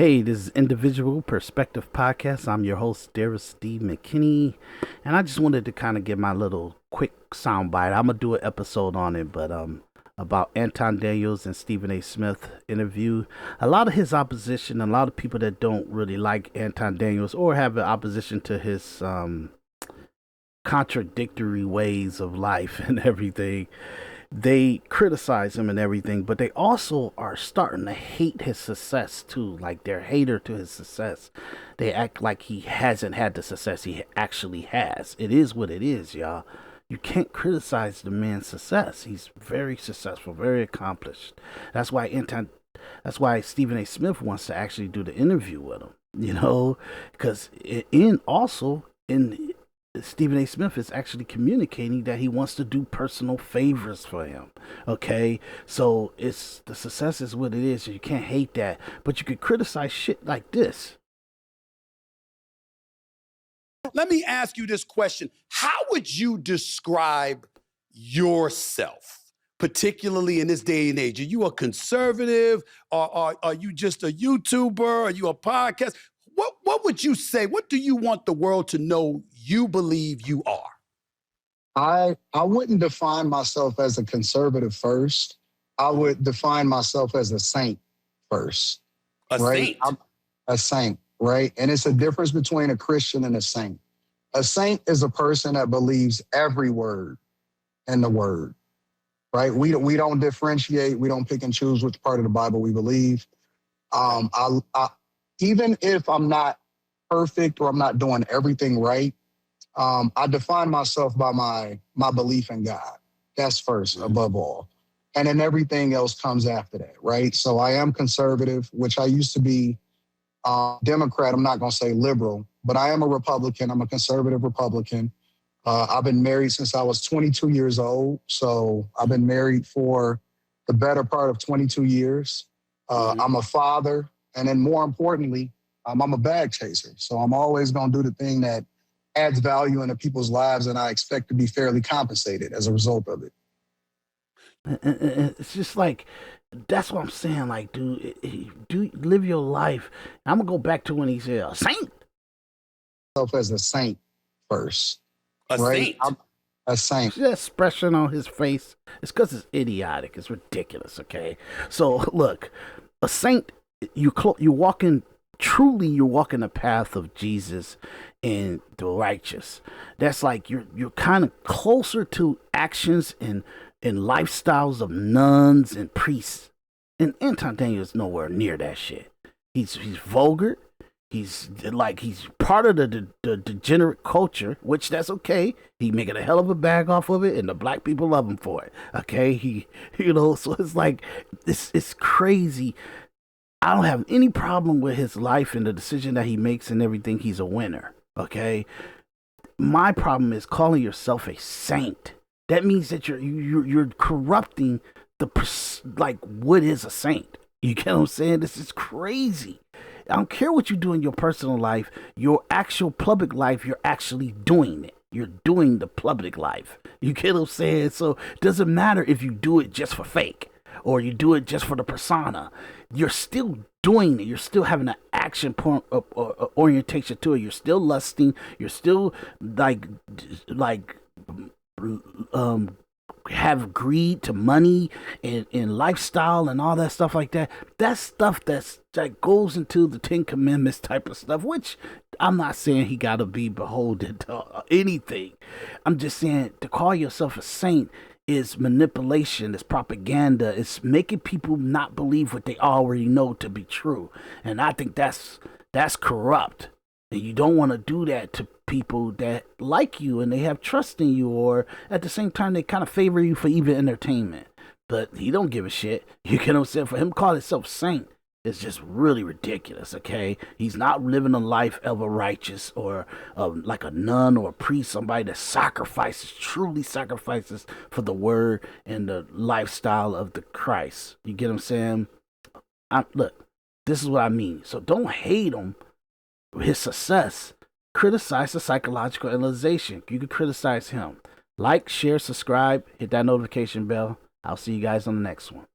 Hey, this is Individual Perspective Podcast. I'm your host, Daris D, McKinney, and I just wanted to kind of give my little quick soundbite. I'm gonna do an episode on it, but about Anton Daniels and Stephen A. Smith interview. A lot of his opposition, a lot of people that don't really like Anton Daniels or have an opposition to his contradictory ways of life and everything, they criticize him and everything, but they also are starting to hate his success too. Like they're hater to his success. They act like he hasn't had the success he actually has. It is what it is, y'all. You can't criticize the man's success. He's very successful, very accomplished. That's why Stephen A. Smith wants to actually do the interview with him. Because in Stephen A. Smith is actually communicating that he wants to do personal favors for him. Okay, so it's the success is what it is. So you can't hate that, but you can criticize shit like this. Let me ask you this question: how would you describe yourself, particularly in this day and age? Are you a conservative, or are you just a YouTuber? Are you a podcast? What would you say? What do you want the world to know you believe you are? I wouldn't define myself as a conservative first. I would define myself as a saint first. A right? saint? I'm a saint, right? And it's a difference between a Christian and a saint. A saint is a person that believes every word in the word, right? We don't differentiate. We don't pick and choose which part of the Bible we believe. Even if I'm not perfect or I'm not doing everything right, I define myself by my belief in God. That's first, above all. And then everything else comes after that, right? So I am conservative, which I used to be Democrat. I'm not going to say liberal, but I am a Republican. I'm a conservative Republican. I've been married since I was 22 years old. So I've been married for the better part of 22 years. I'm a father. And then more importantly, I'm a bag chaser. So I'm always going to do the thing that adds value into people's lives, and I expect to be fairly compensated as a result of it. And it's just like, that's what I'm saying. Like, dude, do live your life. I'm going to go back to when he said, a saint. Self as a saint first. A right? saint? I'm a saint. See that expression on his face? It's because it's idiotic. It's ridiculous, okay? So, look, a saint, you're walking the path of Jesus and the righteous. That's like you're kind of closer to actions and lifestyles of nuns and priests. And Anton Daniels is nowhere near that shit. He's vulgar. He's part of the degenerate culture, which that's okay. He making a hell of a bag off of it, and the black people love him for it. Okay, so it's like it's crazy. I don't have any problem with his life and the decision that he makes and everything. He's a winner, okay? My problem is calling yourself a saint. That means that you're corrupting what is a saint. You get what I'm saying? This is crazy. I don't care what you do in your personal life. Your actual public life, you're actually doing it. You're doing the public life. You get what I'm saying? So it doesn't matter if you do it just for fake or you do it just for the persona. You're still doing it. You're still having an action point orientation to it. You're still lusting. You're still have greed to money and lifestyle and all that stuff like that. That's stuff that goes into the Ten Commandments type of stuff, which I'm not saying he got to be beholden to anything. I'm just saying to call yourself a saint is manipulation, it's propaganda, it's making people not believe what they already know to be true. And I think that's corrupt. And you don't want to do that to people that like you and they have trust in you, or at the same time they kind of favor you for even entertainment. But he don't give a shit. You get what I'm saying? For him to call himself saint is just really ridiculous, okay? He's not living a life of a righteous or like a nun or a priest, somebody that truly sacrifices for the word and the lifestyle of the Christ. You get what I'm saying? Look, this is what I mean. So don't hate him, his success. Criticize the psychological analyzation. You can criticize him. Like, share, subscribe, hit that notification bell. I'll see you guys on the next one.